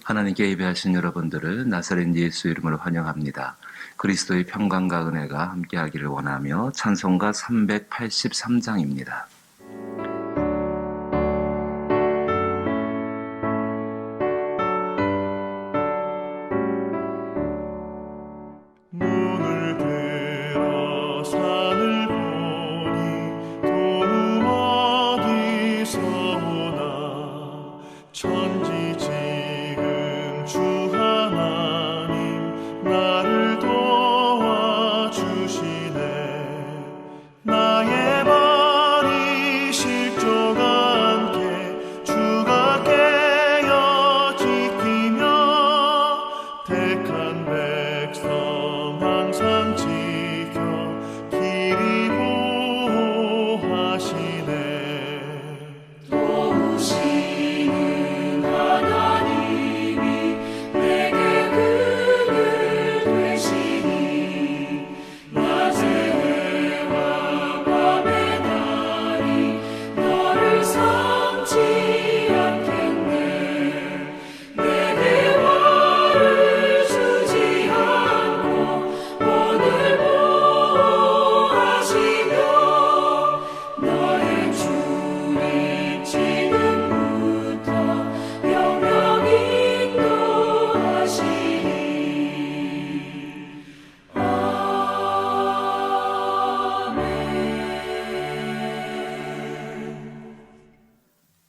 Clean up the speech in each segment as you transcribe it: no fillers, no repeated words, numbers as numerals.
하나님께 예배하신 여러분들을 나사렛 예수 이름으로 환영합니다. 그리스도의 평강과 은혜가 함께하기를 원하며 찬송가 383장입니다.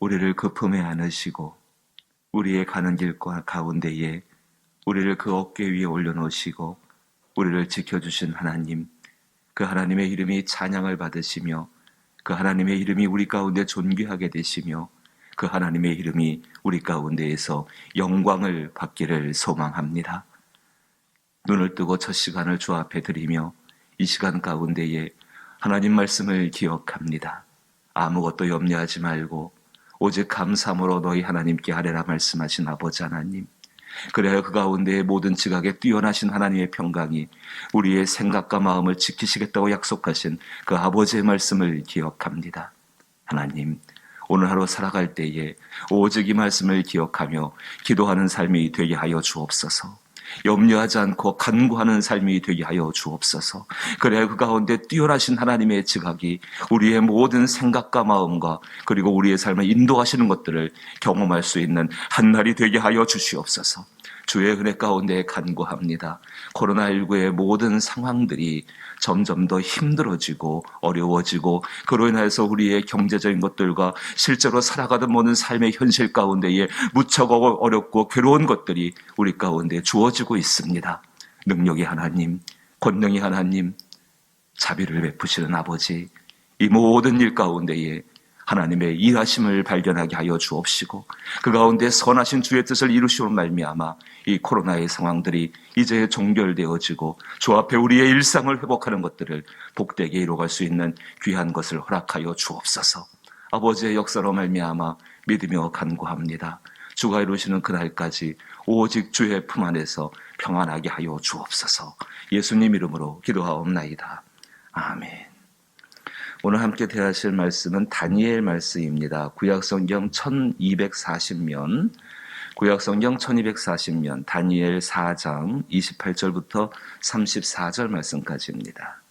우리를 그 품에 안으시고 우리의 가는 길과 가운데에 우리를 그 어깨 위에 올려놓으시고 우리를 지켜주신 하나님, 그 하나님의 이름이 찬양을 받으시며 그 하나님의 이름이 우리 가운데 존귀하게 되시며 그 하나님의 이름이 우리 가운데에서 영광을 받기를 소망합니다. 눈을 뜨고 첫 시간을 주 앞에 드리며 이 시간 가운데에 하나님 말씀을 기억합니다. 아무것도 염려하지 말고 오직 감사함으로 너희 하나님께 아뢰라 말씀하신 아버지 하나님, 그래야 그 가운데에 모든 지각에 뛰어나신 하나님의 평강이 우리의 생각과 마음을 지키시겠다고 약속하신 그 아버지의 말씀을 기억합니다. 하나님, 오늘 하루 살아갈 때에 오직 이 말씀을 기억하며 기도하는 삶이 되게 하여 주옵소서. 염려하지 않고 간구하는 삶이 되게 하여 주옵소서. 그래야 그 가운데 뛰어나신 하나님의 지각이 우리의 모든 생각과 마음과 그리고 우리의 삶을 인도하시는 것들을 경험할 수 있는 한날이 되게 하여 주시옵소서. 주의 은혜 가운데 간구합니다. 코로나19의 모든 상황들이 점점 더 힘들어지고 어려워지고 그로 인해서 우리의 경제적인 것들과 실제로 살아가던 모든 삶의 현실 가운데에 무척 어렵고 괴로운 것들이 우리 가운데 주어지고 있습니다. 능력의 하나님, 권능의 하나님, 자비를 베푸시는 아버지, 이 모든 일 가운데에 하나님의 일하심을 발견하게 하여 주옵시고 그 가운데 선하신 주의 뜻을 이루시오 말미암아 이 코로나의 상황들이 이제 종결되어지고 주 앞에 우리의 일상을 회복하는 것들을 복되게 이루어갈 수 있는 귀한 것을 허락하여 주옵소서. 아버지의 역사로 말미암아 믿으며 간구합니다. 주가 이루시는 그날까지 오직 주의 품 안에서 평안하게 하여 주옵소서. 예수님 이름으로 기도하옵나이다. 아멘. 오늘 함께 대하실 말씀은 다니엘 말씀입니다. 구약성경 1240면, 구약성경 1240면 다니엘 4장 28절부터 34절 말씀까지입니다.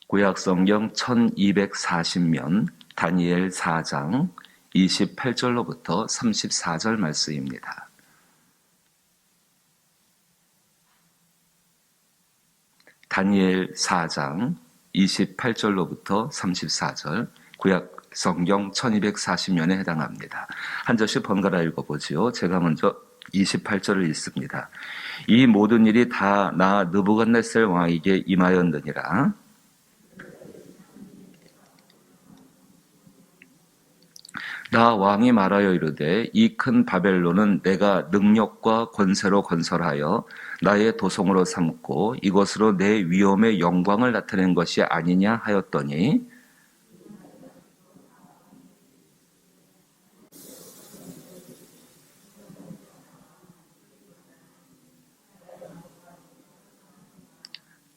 구약성경 1240면 다니엘 4장 28절로부터 34절 말씀입니다. 다니엘 4장 28절로부터 34절, 구약 성경 1240년에 해당합니다. 한 절씩 번갈아 읽어보지요. 제가 먼저 28절을 읽습니다. 이 모든 일이 다 나 느부갓네살 왕에게 임하였느니라. 나 왕이 말하여 이르되 이 큰 바벨론은 내가 능력과 권세로 건설하여 나의 도성으로 삼고 이것으로 내 위엄의 영광을 나타낸 것이 아니냐 하였더니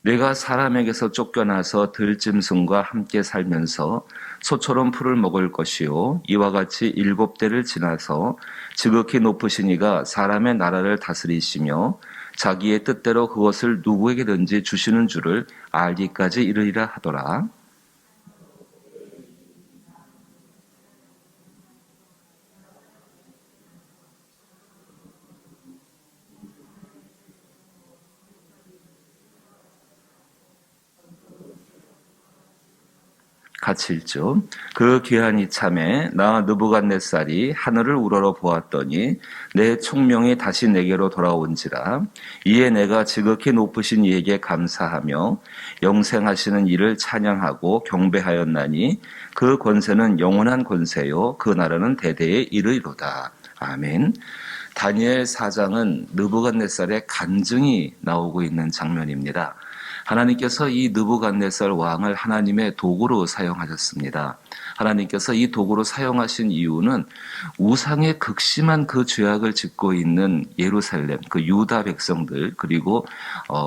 내가 사람에게서 쫓겨나서 들짐승과 함께 살면서 소처럼 풀을 먹을 것이요 이와 같이 7대를 지나서 지극히 높으신 이가 사람의 나라를 다스리시며 자기의 뜻대로 그것을 누구에게든지 주시는 줄을 알기까지 이르리라 하더라. 같이 읽죠. 그 귀한 이참에 나 느부갓네살이 하늘을 우러러 보았더니 내 총명이 다시 내게로 돌아온지라. 이에 내가 지극히 높으신 이에게 감사하며 영생하시는 이를 찬양하고 경배하였나니 그 권세는 영원한 권세요 그 나라는 대대에 이르리로다. 아멘. 다니엘 4장은 느부갓네살의 간증이 나오고 있는 장면입니다. 하나님께서 이 느부갓네살 왕을 하나님의 도구로 사용하셨습니다. 하나님께서 이 도구로 사용하신 이유는 우상의 극심한 그 죄악을 짓고 있는 예루살렘, 그 유다 백성들, 그리고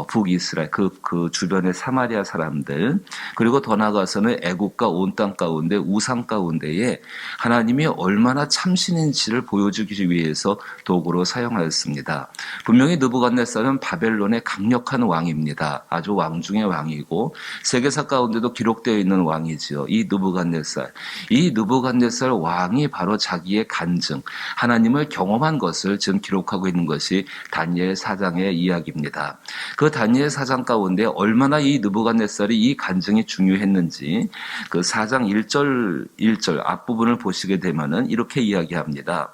북이스라엘, 그 주변의 사마리아 사람들, 그리고 더 나아가서는 애국과 온 땅 가운데 우상 가운데에 하나님이 얼마나 참신인지를 보여주기 위해서 도구로 사용하였습니다. 분명히 느부갓네살은 바벨론의 강력한 왕입니다. 아주 왕 중의 왕이고 세계사 가운데도 기록되어 있는 왕이지요. 이 느부갓네살 왕이 바로 자기의 간증, 하나님을 경험한 것을 지금 기록하고 있는 것이 다니엘 4장의 이야기입니다. 그 다니엘 4장 가운데 얼마나 이 느부갓네살이 이 간증이 중요했는지 그 4장 1절 앞부분을 보시게 되면은 이렇게 이야기합니다.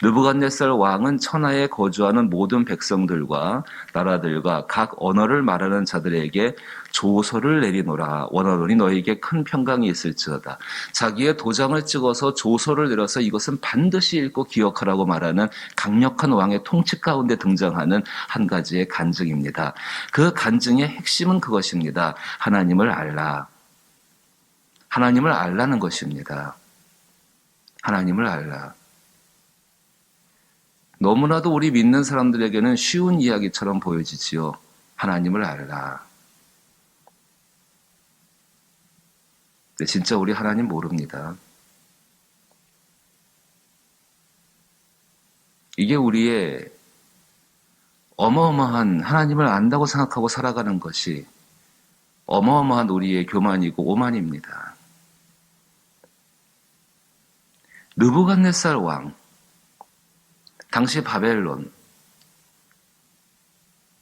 느부갓네살 왕은 천하에 거주하는 모든 백성들과 나라들과 각 언어를 말하는 자들에게 조서를 내리노라. 원하노니 너에게 큰 평강이 있을지어다. 자기의 도장을 찍어서 조서를 내려서 이것은 반드시 읽고 기억하라고 말하는 강력한 왕의 통치 가운데 등장하는 한 가지의 간증입니다. 그 간증의 핵심은 그것입니다. 하나님을 알라. 하나님을 알라는 것입니다. 하나님을 알라. 너무나도 우리 믿는 사람들에게는 쉬운 이야기처럼 보여지지요. 하나님을 알라. 근데 진짜 우리 하나님 모릅니다. 이게 우리의 어마어마한 하나님을 안다고 생각하고 살아가는 것이 어마어마한 우리의 교만이고 오만입니다. 느부갓네살 왕, 당시 바벨론,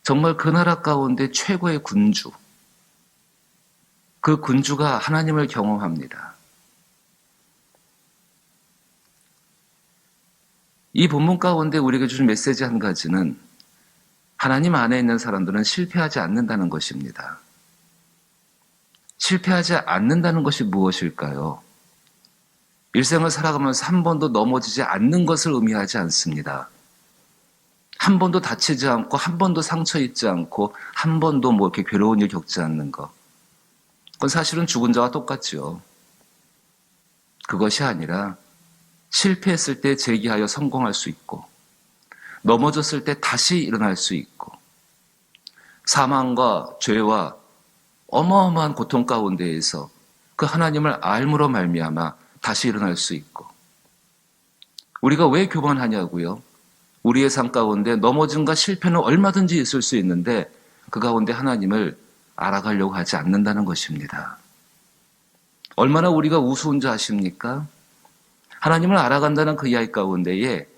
정말 그 나라 가운데 최고의 군주, 그 군주가 하나님을 경험합니다. 이 본문 가운데 우리에게 주신 메시지 한 가지는 하나님 안에 있는 사람들은 실패하지 않는다는 것입니다. 실패하지 않는다는 것이 무엇일까요? 일생을 살아가면서 한 번도 넘어지지 않는 것을 의미하지 않습니다. 한 번도 다치지 않고, 한 번도 상처 입지 않고, 한 번도 이렇게 괴로운 일 겪지 않는 것. 그건 사실은 죽은 자와 똑같죠. 그것이 아니라 실패했을 때 재기하여 성공할 수 있고, 넘어졌을 때 다시 일어날 수 있고, 사망과 죄와 어마어마한 고통 가운데에서 그 하나님을 알므로 말미암아 다시 일어날 수 있고. 우리가 왜 교만하냐고요? 우리의 삶 가운데 넘어짐과 실패는 얼마든지 있을 수 있는데 그 가운데 하나님을 알아가려고 하지 않는다는 것입니다. 얼마나 우리가 우스운 줄 아십니까? 하나님을 알아간다는 그 이야기 가운데에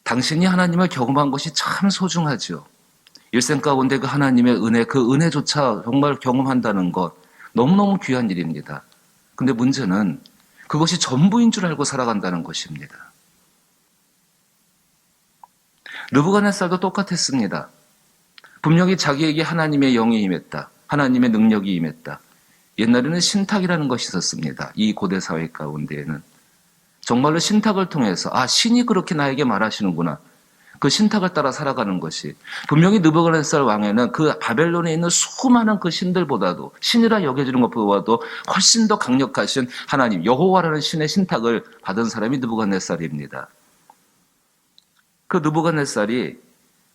당신이 하나님을 경험한 것이 참 소중하죠. 일생 가운데 그 하나님의 은혜, 그 은혜조차 정말 경험한다는 것 너무너무 귀한 일입니다. 근데 문제는 그것이 전부인 줄 알고 살아간다는 것입니다. 느부갓네살도 똑같았습니다. 분명히 자기에게 하나님의 영이 임했다. 하나님의 능력이 임했다. 옛날에는 신탁이라는 것이 있었습니다. 이 고대 사회 가운데에는. 정말로 신탁을 통해서 신이 그렇게 나에게 말하시는구나. 그 신탁을 따라 살아가는 것이 분명히 느부갓네살 왕에는 그 바벨론에 있는 수많은 그 신들보다도 신이라 여겨지는 것보다도 훨씬 더 강력하신 하나님 여호와라는 신의 신탁을 받은 사람이 느부갓네살입니다. 그 느부갓네살이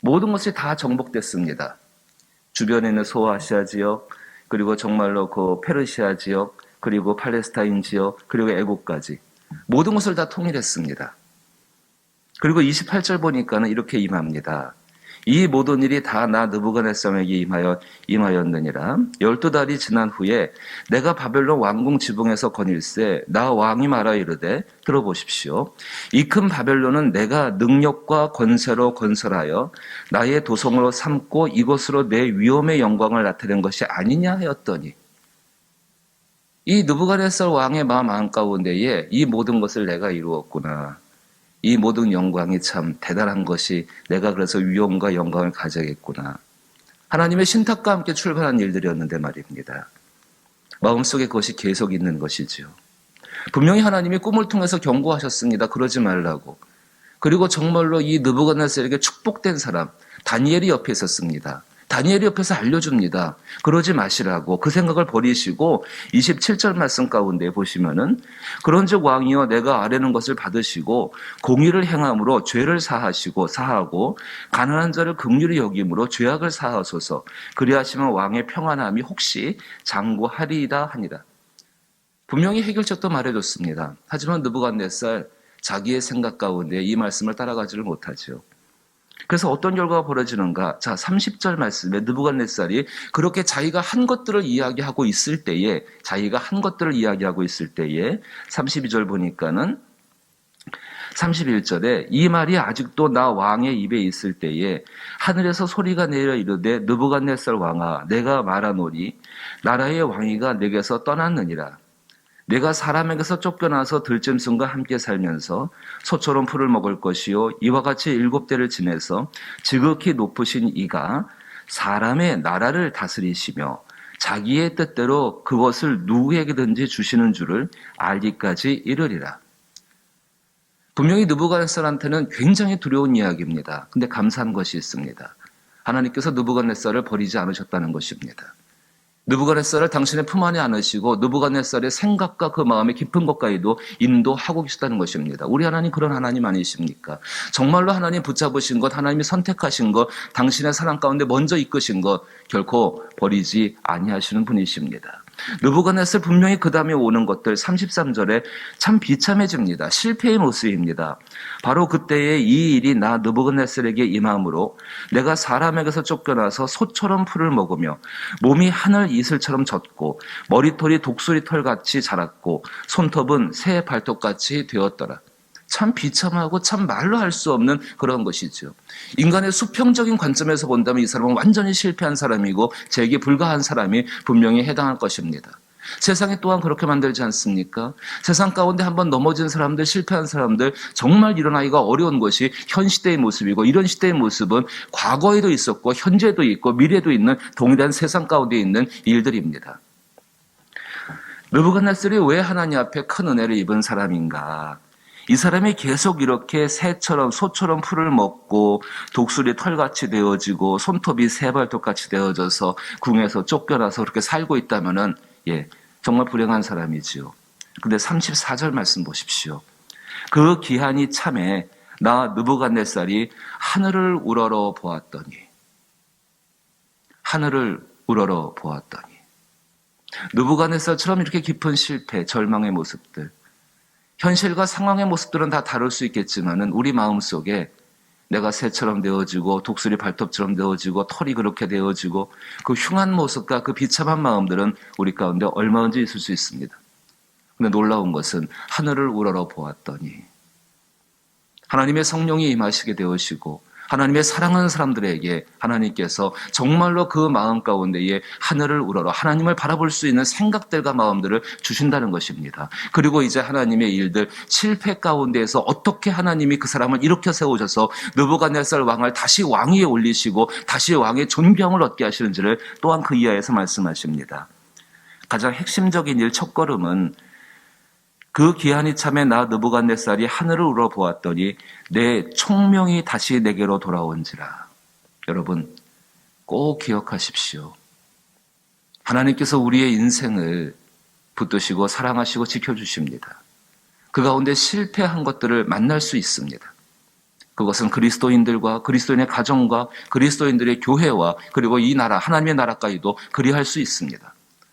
모든 것이 다 정복됐습니다. 주변에 있는 소아시아 지역, 그리고 정말로 그 페르시아 지역, 그리고 팔레스타인 지역, 그리고 애국까지 모든 것을 다 통일했습니다. 그리고 28절 보니까는 이렇게 임합니다. 이 모든 일이 다 나 느부갓네살에게 임하였느니라. 12달이 지난 후에 내가 바벨론 왕궁 지붕에서 거닐세 나 왕이 말하 이르되 들어보십시오. 이 큰 바벨론은 내가 능력과 권세로 건설하여 나의 도성으로 삼고 이곳으로 내 위엄의 영광을 나타낸 것이 아니냐 하였더니, 이 느부갓네살 왕의 마음 한가운데에 이 모든 것을 내가 이루었구나. 이 모든 영광이 참 대단한 것이 내가 그래서 위엄과 영광을 가져야겠구나. 하나님의 신탁과 함께 출발한 일들이었는데 말입니다. 마음속에 그것이 계속 있는 것이지요. 분명히 하나님이 꿈을 통해서 경고하셨습니다. 그러지 말라고. 그리고 정말로 이 느부갓네살에게 축복된 사람 다니엘이 옆에 있었습니다. 다니엘이 옆에서 알려줍니다. 그러지 마시라고. 그 생각을 버리시고 27절 말씀 가운데 보시면은 그런즉 왕이여 내가 아뢰는 것을 받으시고 공의를 행함으로 죄를 사하고 가난한 자를 긍휼히 여김으로 죄악을 사하소서. 그리하시면 왕의 평안함이 혹시 장구하리이다 하니라. 분명히 해결책도 말해줬습니다. 하지만 느부갓네살 자기의 생각 가운데 이 말씀을 따라가지를 못하죠. 그래서 어떤 결과가 벌어지는가? 자, 30절 말씀에 느부갓네살이 그렇게 자기가 한 것들을 이야기하고 있을 때에 32절 보니까는 31절에 이 말이 아직도 나 왕의 입에 있을 때에 하늘에서 소리가 내려 이르되 느부갓네살 왕아 내가 말하노니 나라의 왕위가 내게서 떠났느니라. 내가 사람에게서 쫓겨나서 들짐승과 함께 살면서 소처럼 풀을 먹을 것이요 이와 같이 7대를 지내서 지극히 높으신 이가 사람의 나라를 다스리시며 자기의 뜻대로 그것을 누구에게든지 주시는 줄을 알기까지 이르리라. 분명히 느부갓네살한테는 굉장히 두려운 이야기입니다. 근데 감사한 것이 있습니다. 하나님께서 느부갓네살을 버리지 않으셨다는 것입니다. 느부갓네살을 당신의 품 안에 안으시고 느부갓네살의 생각과 그 마음의 깊은 것까지도 인도하고 계시다는 것입니다. 우리 하나님 그런 하나님 아니십니까? 정말로 하나님 붙잡으신 것, 하나님이 선택하신 것, 당신의 사랑 가운데 먼저 이끄신 것 결코 버리지 아니하시는 분이십니다. 느부갓네살 분명히 그 다음에 오는 것들 33절에 참 비참해집니다. 실패의 모습입니다. 바로 그때에 이 일이 나 느부갓네살에게 임함으로 내가 사람에게서 쫓겨나서 소처럼 풀을 먹으며 몸이 하늘 이슬처럼 젖고 머리털이 독수리 털같이 자랐고 손톱은 새 발톱같이 되었더라. 참 비참하고 참 말로 할 수 없는 그런 것이죠. 인간의 수평적인 관점에서 본다면 이 사람은 완전히 실패한 사람이고 재기 불가한 사람이 분명히 해당할 것입니다. 세상이 또한 그렇게 만들지 않습니까? 세상 가운데 한번 넘어진 사람들, 실패한 사람들, 정말 일어나기가 어려운 것이 현 시대의 모습이고 이런 시대의 모습은 과거에도 있었고 현재도 있고 미래도 있는 동일한 세상 가운데 있는 일들입니다. 느부갓네살이 왜 하나님 앞에 큰 은혜를 입은 사람인가? 이 사람이 계속 이렇게 새처럼 소처럼 풀을 먹고 독수리 털같이 되어지고 손톱이 새발톱같이 되어져서 궁에서 쫓겨나서 그렇게 살고 있다면은 정말 불행한 사람이지요. 근데 34절 말씀 보십시오. 그 기한이 참에 나 느부갓네살이 하늘을 우러러 보았더니 느부갓네살처럼 이렇게 깊은 실패, 절망의 모습들, 현실과 상황의 모습들은 다 다를 수 있겠지만은 우리 마음속에 내가 새처럼 되어지고 독수리 발톱처럼 되어지고 털이 그렇게 되어지고 그 흉한 모습과 그 비참한 마음들은 우리 가운데 얼마든지 있을 수 있습니다. 그런데 놀라운 것은 하늘을 우러러 보았더니 하나님의 성령이 임하시게 되으시고 하나님의 사랑하는 사람들에게 하나님께서 정말로 그 마음 가운데에 하늘을 우러러 하나님을 바라볼 수 있는 생각들과 마음들을 주신다는 것입니다. 그리고 이제 하나님의 일들, 실패 가운데에서 어떻게 하나님이 그 사람을 일으켜 세우셔서 느부갓네살 왕을 다시 왕위에 올리시고 다시 왕의 존경을 얻게 하시는지를 또한 그 이하에서 말씀하십니다. 가장 핵심적인 일 첫걸음은 그 기한이 참에 나 느부갓네살이 하늘을 우러 보았더니 내 총명이 다시 내게로 돌아온지라. 여러분 꼭 기억하십시오. 하나님께서 우리의 인생을 붙드시고 사랑하시고 지켜주십니다. 그 가운데 실패한 것들을 만날 수 있습니다. 그것은 그리스도인들과 그리스도인의 가정과 그리스도인들의 교회와 그리고 이 나라 하나님의 나라까지도 그리할 수 있습니다.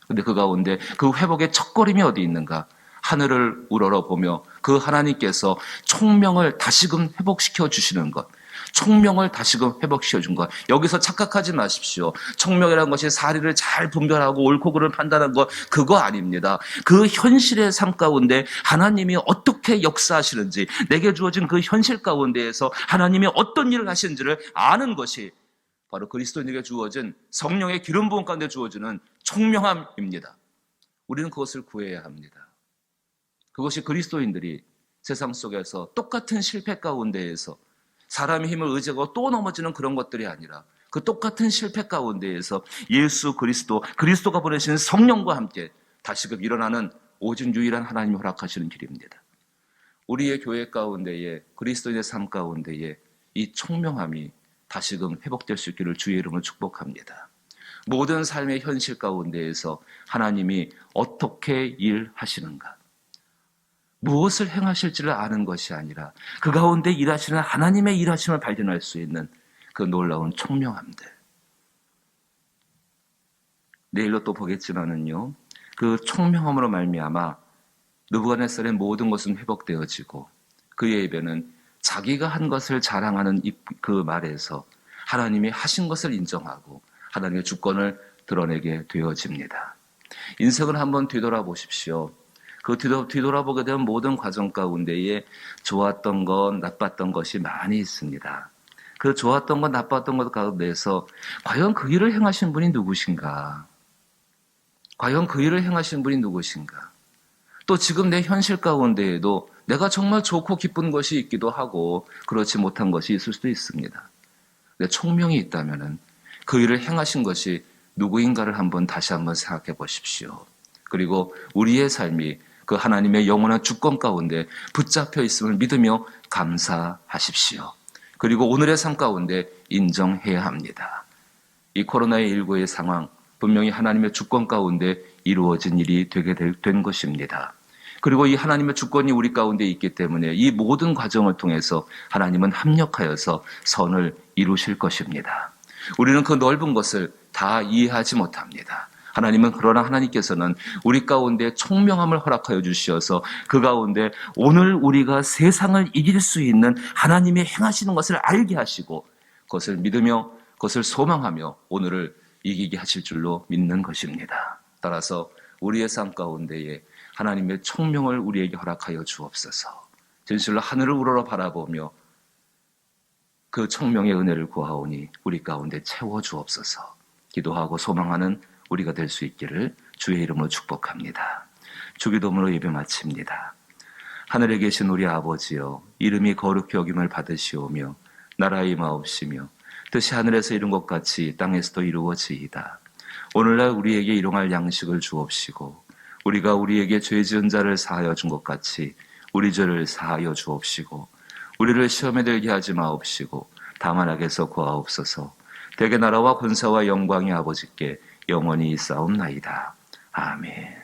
근데 그 가운데 그 회복의 첫걸음이 어디 있는가? 하늘을 우러러보며 그 하나님께서 총명을 다시금 회복시켜 주시는 것, 총명을 다시금 회복시켜 준 것. 여기서 착각하지 마십시오. 총명이라는 것이 사리를 잘 분별하고 옳고 그름을 판단하는 것, 그거 아닙니다. 그 현실의 삶 가운데 하나님이 어떻게 역사하시는지, 내게 주어진 그 현실 가운데에서 하나님이 어떤 일을 하시는지를 아는 것이 바로 그리스도인에게 주어진 성령의 기름 부음 가운데 주어지는 총명함입니다. 우리는 그것을 구해야 합니다. 그것이 그리스도인들이 세상 속에서 똑같은 실패 가운데에서 사람의 힘을 의지하고 또 넘어지는 그런 것들이 아니라 그 똑같은 실패 가운데에서 예수 그리스도가 보내신 성령과 함께 다시금 일어나는 오직 유일한 하나님이 허락하시는 길입니다. 우리의 교회 가운데에 그리스도인의 삶 가운데에 이 총명함이 다시금 회복될 수 있기를 주의 이름으로 축복합니다. 모든 삶의 현실 가운데에서 하나님이 어떻게 일하시는가, 무엇을 행하실지를 아는 것이 아니라 그 가운데 일하시는 하나님의 일하심을 발견할 수 있는 그 놀라운 총명함들. 내일로 또 보겠지만은요, 그 총명함으로 말미암아 느부갓네살의 모든 것은 회복되어지고 그의 입에는 자기가 한 것을 자랑하는 그 말에서 하나님이 하신 것을 인정하고 하나님의 주권을 드러내게 되어집니다. 인생을 한번 뒤돌아보십시오. 그 뒤돌아보게 되면 모든 과정 가운데에 좋았던 것, 나빴던 것이 많이 있습니다. 그 좋았던 것, 나빴던 것 가운데서 과연 그 일을 행하신 분이 누구신가? 과연 그 일을 행하신 분이 누구신가? 또 지금 내 현실 가운데에도 내가 정말 좋고 기쁜 것이 있기도 하고 그렇지 못한 것이 있을 수도 있습니다. 내 총명이 있다면은 그 일을 행하신 것이 누구인가를 다시 한번 생각해 보십시오. 그리고 우리의 삶이 그 하나님의 영원한 주권 가운데 붙잡혀 있음을 믿으며 감사하십시오. 그리고 오늘의 삶 가운데 인정해야 합니다. 이 코로나19의 상황, 분명히 하나님의 주권 가운데 이루어진 일이 되게 된 것입니다. 그리고 이 하나님의 주권이 우리 가운데 있기 때문에 이 모든 과정을 통해서 하나님은 합력하여서 선을 이루실 것입니다. 우리는 그 넓은 것을 다 이해하지 못합니다. 그러나 하나님께서는 우리 가운데 총명함을 허락하여 주시어서 그 가운데 오늘 우리가 세상을 이길 수 있는 하나님의 행하시는 것을 알게 하시고 그것을 믿으며 그것을 소망하며 오늘을 이기게 하실 줄로 믿는 것입니다. 따라서 우리의 삶 가운데에 하나님의 총명을 우리에게 허락하여 주옵소서. 진실로 하늘을 우러러 바라보며 그 총명의 은혜를 구하오니 우리 가운데 채워 주옵소서. 기도하고 소망하는 우리가 될 수 있기를 주의 이름으로 축복합니다. 주기도문으로 예배 마칩니다. 하늘에 계신 우리 아버지여, 이름이 거룩히 여김을 받으시오며 나라의 임하옵시며 뜻이 하늘에서 이룬 것 같이 땅에서도 이루어지이다. 오늘날 우리에게 일용할 양식을 주옵시고 우리가 우리에게 죄 지은 자를 사하여 준 것 같이 우리 죄를 사하여 주옵시고 우리를 시험에 들게 하지 마옵시고 다만 악에서 구하옵소서. 대개 나라와 권세와 영광이 아버지께 영원히 있사옵나이다. 아멘.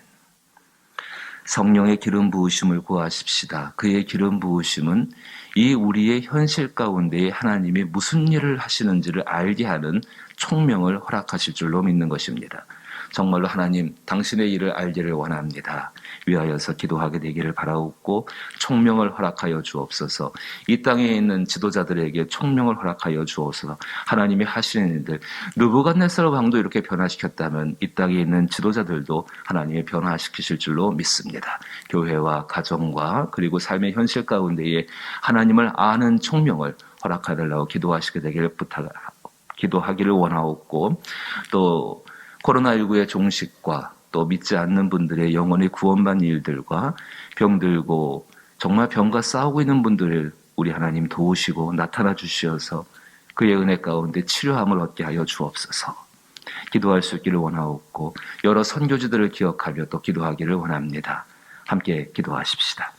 성령의 기름 부으심을 구하십시다. 그의 기름 부으심은 이 우리의 현실 가운데에 하나님이 무슨 일을 하시는지를 알게 하는 총명을 허락하실 줄로 믿는 것입니다. 정말로 하나님, 당신의 일을 알기를 원합니다. 위하여서 기도하게 되기를 바라옵고 총명을 허락하여 주옵소서. 이 땅에 있는 지도자들에게 총명을 허락하여 주옵소서. 하나님이 하시는 일들, 느부갓네살 왕도 이렇게 변화시켰다면 이 땅에 있는 지도자들도 하나님이 변화시키실 줄로 믿습니다. 교회와 가정과 그리고 삶의 현실 가운데에 하나님을 아는 총명을 허락하달라고 기도하기를 원하옵고 또 코로나19의 종식과 또 믿지 않는 분들의 영혼의 구원받는 일들과 병들고 정말 병과 싸우고 있는 분들을 우리 하나님 도우시고 나타나 주시어서 그의 은혜 가운데 치료함을 얻게 하여 주옵소서. 기도할 수 있기를 원하옵고 여러 선교지들을 기억하며 또 기도하기를 원합니다. 함께 기도하십시다.